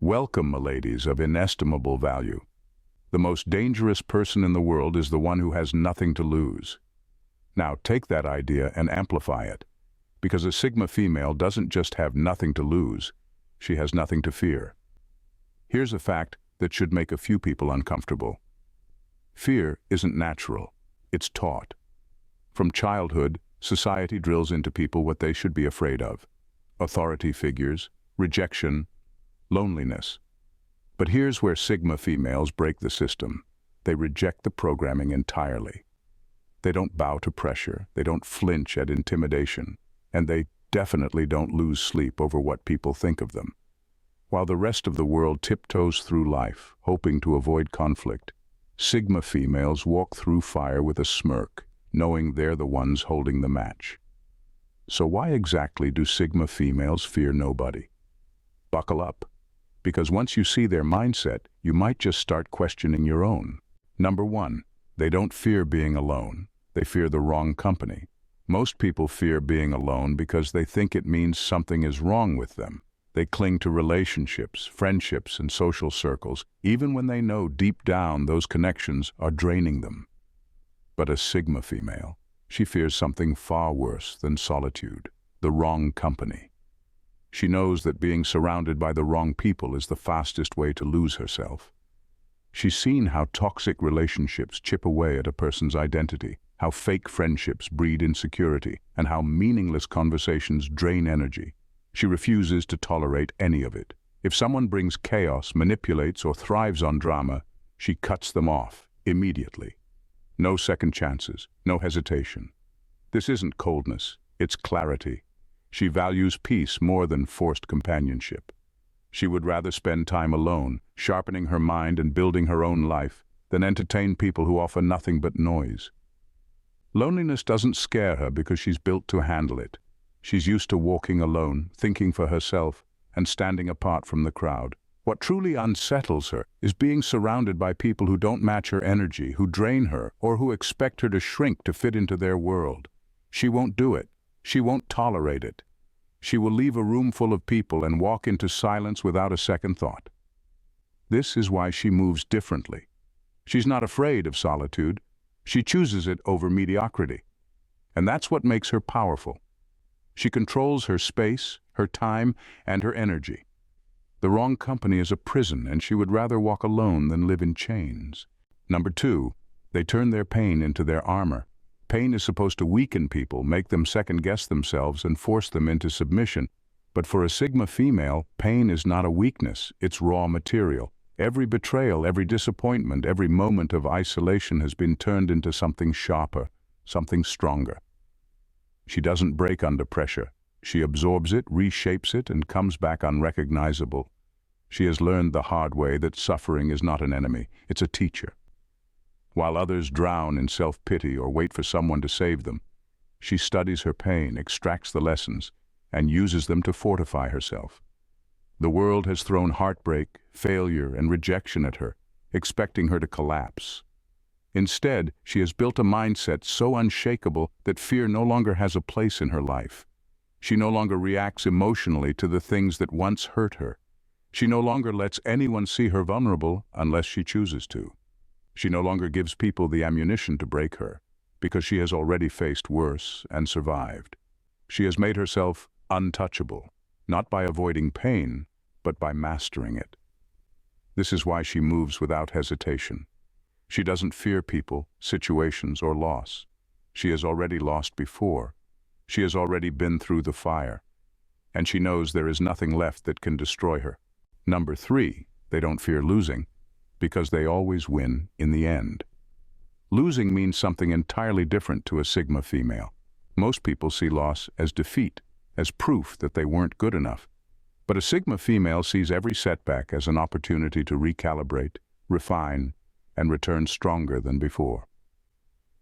Welcome, miladies of inestimable value. The most dangerous person in the world is the one who has nothing to lose. Now take that idea and amplify it, because a Sigma female doesn't just have nothing to lose, she has nothing to fear. Here's a fact that should make a few people uncomfortable. Fear isn't natural, it's taught. From childhood, society drills into people what they should be afraid of: authority figures, rejection, loneliness. But here's where Sigma females break the system. They reject the programming entirely. They don't bow to pressure, they don't flinch at intimidation, and they definitely don't lose sleep over what people think of them. While the rest of the world tiptoes through life, hoping to avoid conflict, Sigma females walk through fire with a smirk, knowing they're the ones holding the match. So why exactly do Sigma females fear nobody? Buckle up, because once you see their mindset, you might just start questioning your own. Number one, they don't fear being alone. They fear the wrong company. Most people fear being alone because they think it means something is wrong with them. They cling to relationships, friendships, and social circles, even when they know deep down those connections are draining them. But a Sigma female, she fears something far worse than solitude: the wrong company. She knows that being surrounded by the wrong people is the fastest way to lose herself. She's seen how toxic relationships chip away at a person's identity, how fake friendships breed insecurity, and how meaningless conversations drain energy. She refuses to tolerate any of it. If someone brings chaos, manipulates, or thrives on drama, she cuts them off immediately. No second chances, no hesitation. This isn't coldness, it's clarity. She values peace more than forced companionship. She would rather spend time alone, sharpening her mind and building her own life, than entertain people who offer nothing but noise. Loneliness doesn't scare her because she's built to handle it. She's used to walking alone, thinking for herself, and standing apart from the crowd. What truly unsettles her is being surrounded by people who don't match her energy, who drain her, or who expect her to shrink to fit into their world. She won't do it. She won't tolerate it. She will leave a room full of people and walk into silence without a second thought. This is why she moves differently. She's not afraid of solitude. She chooses it over mediocrity. And that's what makes her powerful. She controls her space, her time, and her energy. The wrong company is a prison, and she would rather walk alone than live in chains. Number two, they turn their pain into their armor. Pain is supposed to weaken people, make them second-guess themselves, and force them into submission. But for a Sigma female, pain is not a weakness, it's raw material. Every betrayal, every disappointment, every moment of isolation has been turned into something sharper, something stronger. She doesn't break under pressure. She absorbs it, reshapes it, and comes back unrecognizable. She has learned the hard way that suffering is not an enemy, it's a teacher. While others drown in self-pity or wait for someone to save them, she studies her pain, extracts the lessons, and uses them to fortify herself. The world has thrown heartbreak, failure, and rejection at her, expecting her to collapse. Instead, she has built a mindset so unshakable that fear no longer has a place in her life. She no longer reacts emotionally to the things that once hurt her. She no longer lets anyone see her vulnerable unless she chooses to. She no longer gives people the ammunition to break her, because she has already faced worse and survived. She has made herself untouchable, not by avoiding pain, but by mastering it. This is why she moves without hesitation. She doesn't fear people, situations, or loss. She has already lost before. She has already been through the fire, and she knows there is nothing left that can destroy her. Number three, they don't fear losing, because they always win in the end. Losing means something entirely different to a Sigma female. Most people see loss as defeat, as proof that they weren't good enough. But a Sigma female sees every setback as an opportunity to recalibrate, refine, and return stronger than before.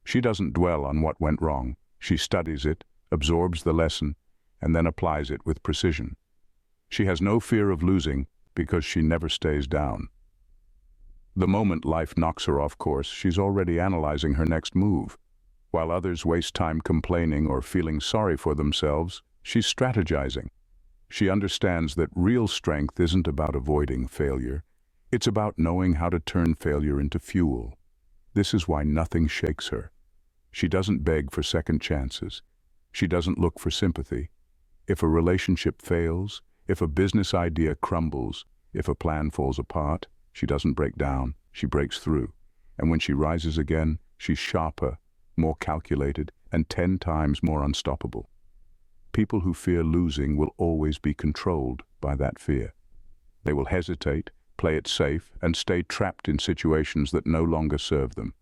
She doesn't dwell on what went wrong. She studies it, absorbs the lesson, and then applies it with precision. She has no fear of losing because she never stays down. The moment life knocks her off course, she's already analyzing her next move. While others waste time complaining or feeling sorry for themselves, she's strategizing. She understands that real strength isn't about avoiding failure. It's about knowing how to turn failure into fuel. This is why nothing shakes her. She doesn't beg for second chances. She doesn't look for sympathy. If a relationship fails, if a business idea crumbles, if a plan falls apart, she doesn't break down, she breaks through. And when she rises again, she's sharper, more calculated, and 10 times more unstoppable. People who fear losing will always be controlled by that fear. They will hesitate, play it safe, and stay trapped in situations that no longer serve them.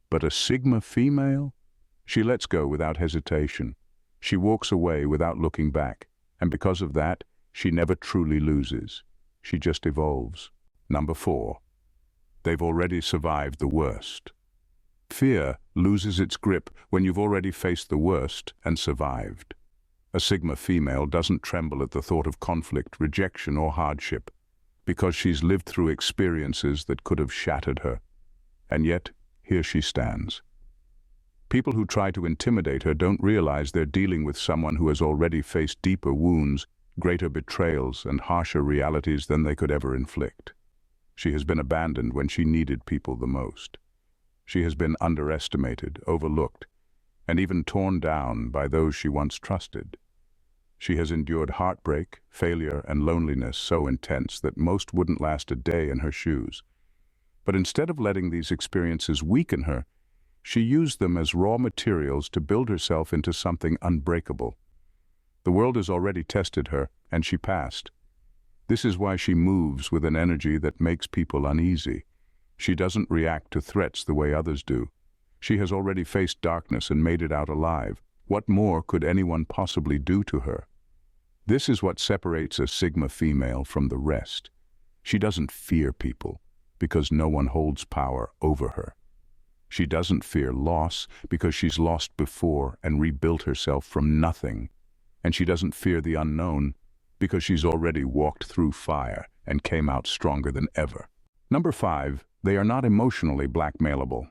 But a Sigma female? She lets go without hesitation. She walks away without looking back, and because of that, she never truly loses. She just evolves. Number 4. They've already survived the worst. Fear loses its grip when you've already faced the worst and survived. A Sigma female doesn't tremble at the thought of conflict, rejection, or hardship, because she's lived through experiences that could have shattered her. And yet, here she stands. People who try to intimidate her don't realize they're dealing with someone who has already faced deeper wounds, greater betrayals, and harsher realities than they could ever inflict. She has been abandoned when she needed people the most. She has been underestimated, overlooked, and even torn down by those she once trusted. She has endured heartbreak, failure, and loneliness so intense that most wouldn't last a day in her shoes. But instead of letting these experiences weaken her, she used them as raw materials to build herself into something unbreakable. The world has already tested her, and she passed. This is why she moves with an energy that makes people uneasy. She doesn't react to threats the way others do. She has already faced darkness and made it out alive. What more could anyone possibly do to her? This is what separates a Sigma female from the rest. She doesn't fear people, because no one holds power over her. She doesn't fear loss because she's lost before and rebuilt herself from nothing. And she doesn't fear the unknown because she's already walked through fire and came out stronger than ever. Number 5, they are not emotionally blackmailable.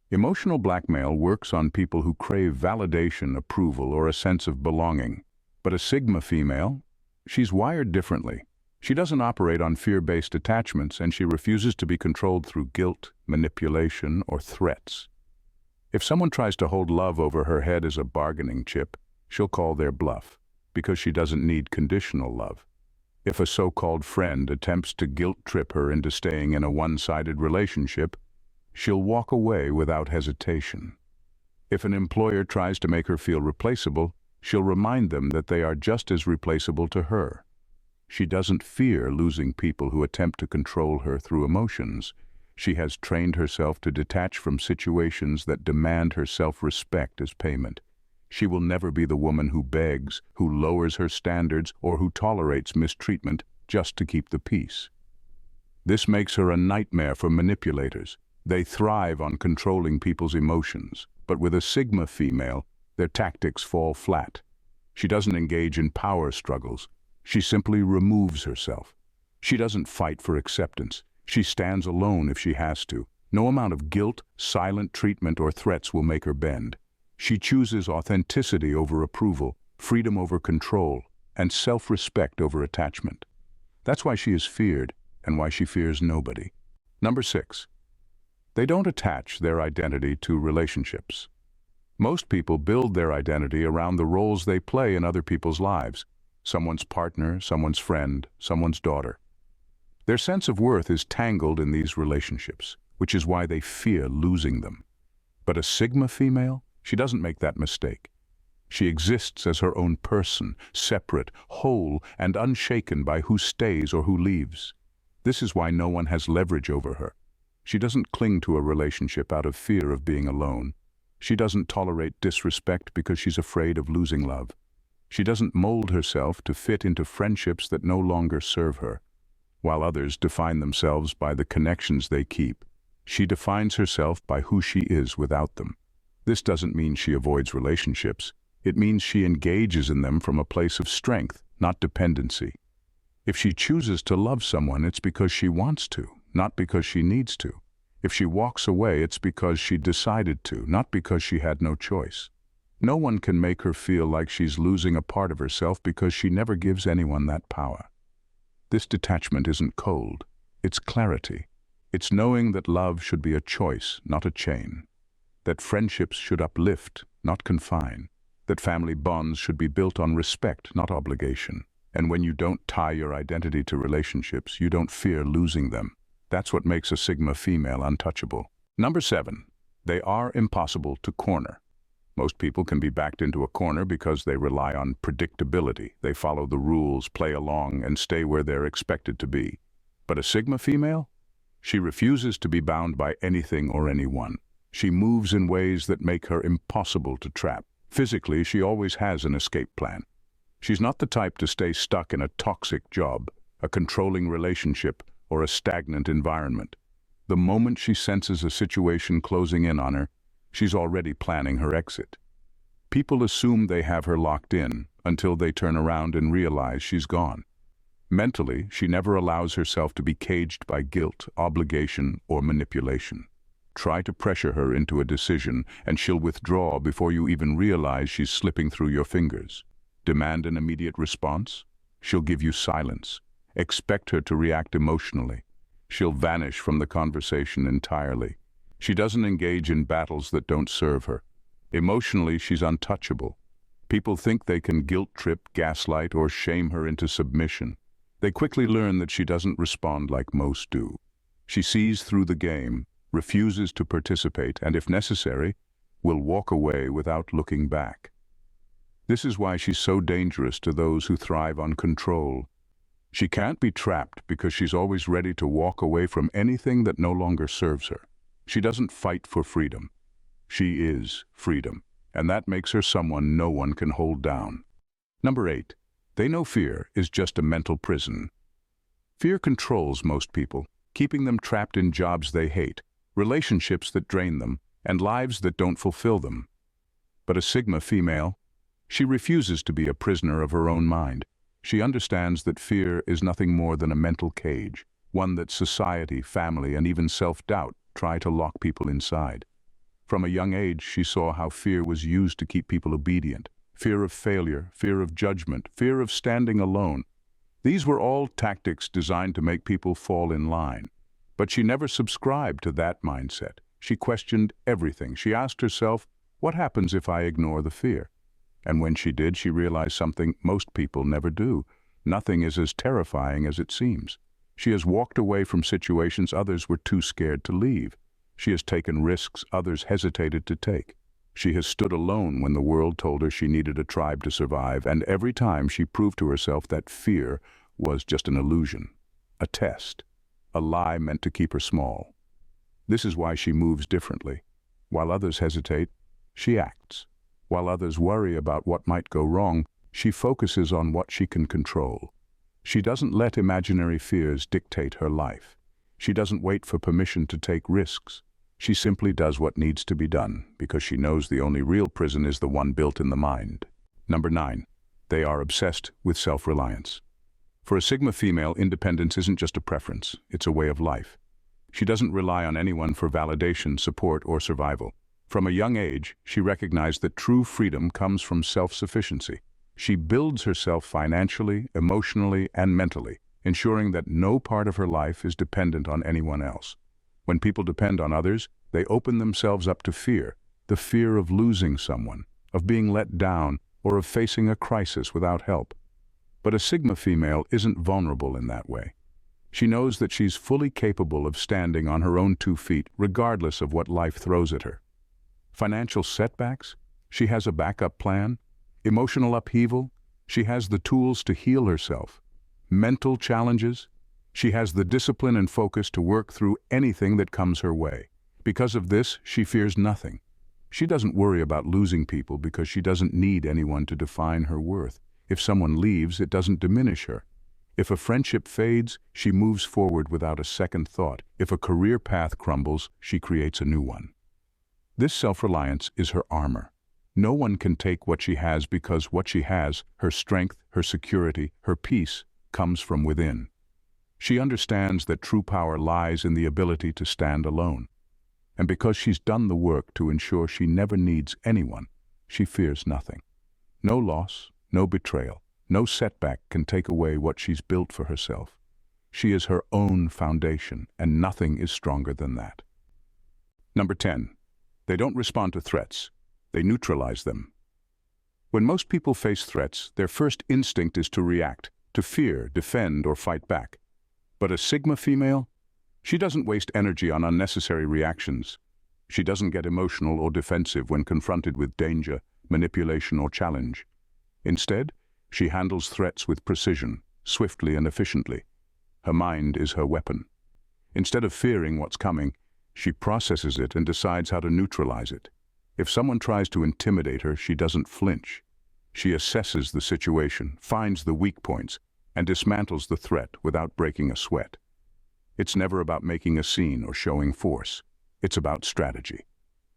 Emotional blackmail works on people who crave validation, approval, or a sense of belonging. But a Sigma female, she's wired differently. She doesn't operate on fear-based attachments, and she refuses to be controlled through guilt, manipulation, or threats. If someone tries to hold love over her head as a bargaining chip, she'll call their bluff, because she doesn't need conditional love. If a so-called friend attempts to guilt-trip her into staying in a one-sided relationship, she'll walk away without hesitation. If an employer tries to make her feel replaceable, she'll remind them that they are just as replaceable to her. She doesn't fear losing people who attempt to control her through emotions. She has trained herself to detach from situations that demand her self-respect as payment. She will never be the woman who begs, who lowers her standards, or who tolerates mistreatment just to keep the peace. This makes her a nightmare for manipulators. They thrive on controlling people's emotions, but with a Sigma female, their tactics fall flat. She doesn't engage in power struggles. She simply removes herself. She doesn't fight for acceptance. She stands alone if she has to. No amount of guilt, silent treatment, or threats will make her bend. She chooses authenticity over approval, freedom over control, and self-respect over attachment. That's why she is feared, and why she fears nobody. Number 6. They don't attach their identity to relationships. Most people build their identity around the roles they play in other people's lives. Someone's partner, someone's friend, someone's daughter. Their sense of worth is tangled in these relationships, which is why they fear losing them. But a Sigma female, she doesn't make that mistake. She exists as her own person, separate, whole, and unshaken by who stays or who leaves. This is why no one has leverage over her. She doesn't cling to a relationship out of fear of being alone. She doesn't tolerate disrespect because she's afraid of losing love. She doesn't mold herself to fit into friendships that no longer serve her. While others define themselves by the connections they keep, she defines herself by who she is without them. This doesn't mean she avoids relationships. It means she engages in them from a place of strength, not dependency. If she chooses to love someone, it's because she wants to, not because she needs to. If she walks away, it's because she decided to, not because she had no choice. No one can make her feel like she's losing a part of herself because she never gives anyone that power. This detachment isn't cold, it's clarity. It's knowing that love should be a choice, not a chain. That friendships should uplift, not confine. That family bonds should be built on respect, not obligation. And when you don't tie your identity to relationships, you don't fear losing them. That's what makes a Sigma female untouchable. Number 7, they are impossible to corner. Most people can be backed into a corner because they rely on predictability. They follow the rules, play along, and stay where they're expected to be. But a Sigma female? She refuses to be bound by anything or anyone. She moves in ways that make her impossible to trap. Physically, she always has an escape plan. She's not the type to stay stuck in a toxic job, a controlling relationship, or a stagnant environment. The moment she senses a situation closing in on her, she's already planning her exit. People assume they have her locked in until they turn around and realize she's gone. Mentally, she never allows herself to be caged by guilt, obligation, or manipulation. Try to pressure her into a decision, and she'll withdraw before you even realize she's slipping through your fingers. Demand an immediate response? She'll give you silence. Expect her to react emotionally. She'll vanish from the conversation entirely. She doesn't engage in battles that don't serve her. Emotionally, she's untouchable. People think they can guilt-trip, gaslight, or shame her into submission. They quickly learn that she doesn't respond like most do. She sees through the game, refuses to participate, and if necessary, will walk away without looking back. This is why she's so dangerous to those who thrive on control. She can't be trapped because she's always ready to walk away from anything that no longer serves her. She doesn't fight for freedom. She is freedom, and that makes her someone no one can hold down. Number 8, they know fear is just a mental prison. Fear controls most people, keeping them trapped in jobs they hate, relationships that drain them, and lives that don't fulfill them. But a Sigma female, she refuses to be a prisoner of her own mind. She understands that fear is nothing more than a mental cage, one that society, family, and even self-doubt try to lock people inside. From a young age, she saw how fear was used to keep people obedient. Fear of failure, fear of judgment, fear of standing alone. These were all tactics designed to make people fall in line. But she never subscribed to that mindset. She questioned everything. She asked herself, what happens if I ignore the fear? And when she did, she realized something most people never do. Nothing is as terrifying as it seems. She has walked away from situations others were too scared to leave. She has taken risks others hesitated to take. She has stood alone when the world told her she needed a tribe to survive, and every time she proved to herself that fear was just an illusion, a test, a lie meant to keep her small. This is why she moves differently. While others hesitate, she acts. While others worry about what might go wrong, she focuses on what she can control. She doesn't let imaginary fears dictate her life. She doesn't wait for permission to take risks. She simply does what needs to be done, because she knows the only real prison is the one built in the mind. Number 9, they are obsessed with self-reliance. For a Sigma female, independence isn't just a preference, it's a way of life. She doesn't rely on anyone for validation, support, or survival. From a young age, she recognized that true freedom comes from self-sufficiency. She builds herself financially, emotionally, and mentally, ensuring that no part of her life is dependent on anyone else. When people depend on others, they open themselves up to fear, the fear of losing someone, of being let down, or of facing a crisis without help. But a Sigma female isn't vulnerable in that way. She knows that she's fully capable of standing on her own 2 feet, regardless of what life throws at her. Financial setbacks? She has a backup plan. Emotional upheaval? She has the tools to heal herself. Mental challenges? She has the discipline and focus to work through anything that comes her way. Because of this, she fears nothing. She doesn't worry about losing people because she doesn't need anyone to define her worth. If someone leaves, it doesn't diminish her. If a friendship fades, she moves forward without a second thought. If a career path crumbles, she creates a new one. This self-reliance is her armor. No one can take what she has because what she has, her strength, her security, her peace, comes from within. She understands that true power lies in the ability to stand alone. And because she's done the work to ensure she never needs anyone, She fears nothing. No loss, no betrayal, no setback can take away what she's built for herself. She is her own foundation, and nothing is stronger than that. Number 10. They don't respond to threats. They neutralize them. When most people face threats, their first instinct is to react, to fear, defend, or fight back. But a Sigma female? She doesn't waste energy on unnecessary reactions. She doesn't get emotional or defensive when confronted with danger, manipulation, or challenge. Instead, she handles threats with precision, swiftly and efficiently. Her mind is her weapon. Instead of fearing what's coming, she processes it and decides how to neutralize it. If someone tries to intimidate her, she doesn't flinch. She assesses the situation, finds the weak points, and dismantles the threat without breaking a sweat. It's never about making a scene or showing force. It's about strategy.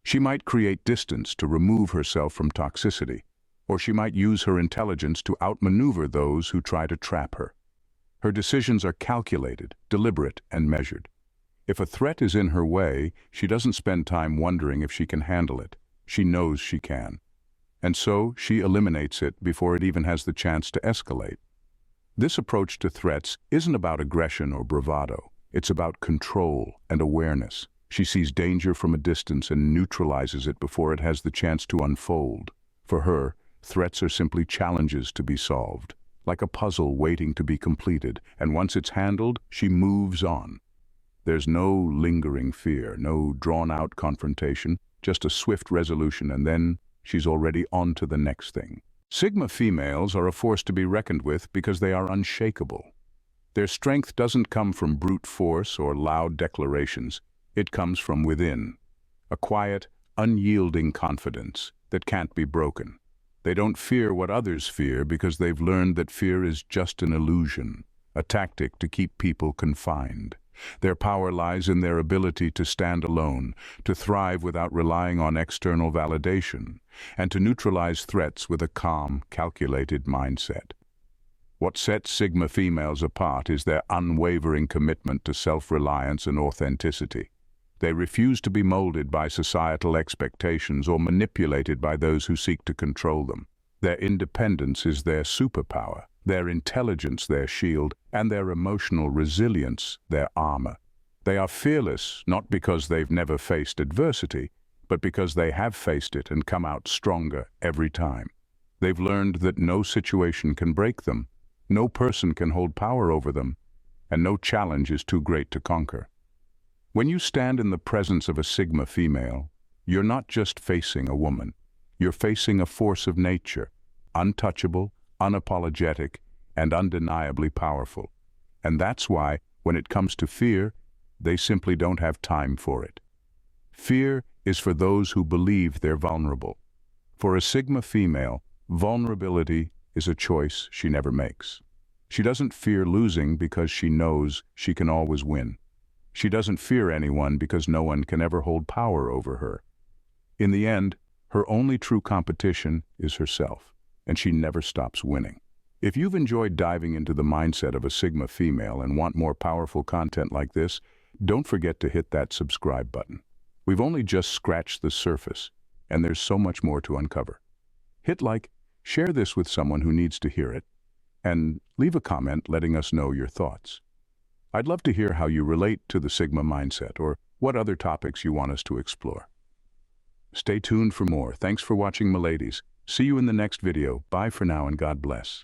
She might create distance to remove herself from toxicity, or she might use her intelligence to outmaneuver those who try to trap her. Her decisions are calculated, deliberate, and measured. If a threat is in her way, she doesn't spend time wondering if she can handle it. She knows she can. And so she eliminates it before it even has the chance to escalate. This approach to threats isn't about aggression or bravado. It's about control and awareness. She sees danger from a distance and neutralizes it before it has the chance to unfold. For her, threats are simply challenges to be solved, like a puzzle waiting to be completed, and once it's handled, she moves on. There's no lingering fear, no drawn-out confrontation, just a swift resolution, and then she's already on to the next thing. Sigma females are a force to be reckoned with because they are unshakable. Their strength doesn't come from brute force or loud declarations. It comes from within, a quiet, unyielding confidence that can't be broken. They don't fear what others fear because they've learned that fear is just an illusion, a tactic to keep people confined. Their power lies in their ability to stand alone, to thrive without relying on external validation, and to neutralize threats with a calm, calculated mindset. What sets Sigma females apart is their unwavering commitment to self-reliance and authenticity. They refuse to be molded by societal expectations or manipulated by those who seek to control them. Their independence is their superpower, their intelligence their shield, and their emotional resilience their armor. They are fearless not because they've never faced adversity, but because they have faced it and come out stronger every time. They've learned that no situation can break them, no person can hold power over them, and no challenge is too great to conquer. When you stand in the presence of a Sigma female, you're not just facing a woman. You're facing a force of nature, untouchable, unapologetic, and undeniably powerful. And that's why, when it comes to fear, they simply don't have time for it. Fear is for those who believe they're vulnerable. For a Sigma female, vulnerability is a choice she never makes. She doesn't fear losing because she knows she can always win. She doesn't fear anyone because no one can ever hold power over her. In the end, her only true competition is herself, and she never stops winning. If you've enjoyed diving into the mindset of a Sigma female and want more powerful content like this, don't forget to hit that subscribe button. We've only just scratched the surface, and there's so much more to uncover. Hit like, share this with someone who needs to hear it, and leave a comment letting us know your thoughts. I'd love to hear how you relate to the Sigma mindset or what other topics you want us to explore. Stay tuned for more. Thanks for watching, my ladies. See you in the next video. Bye for now and God bless.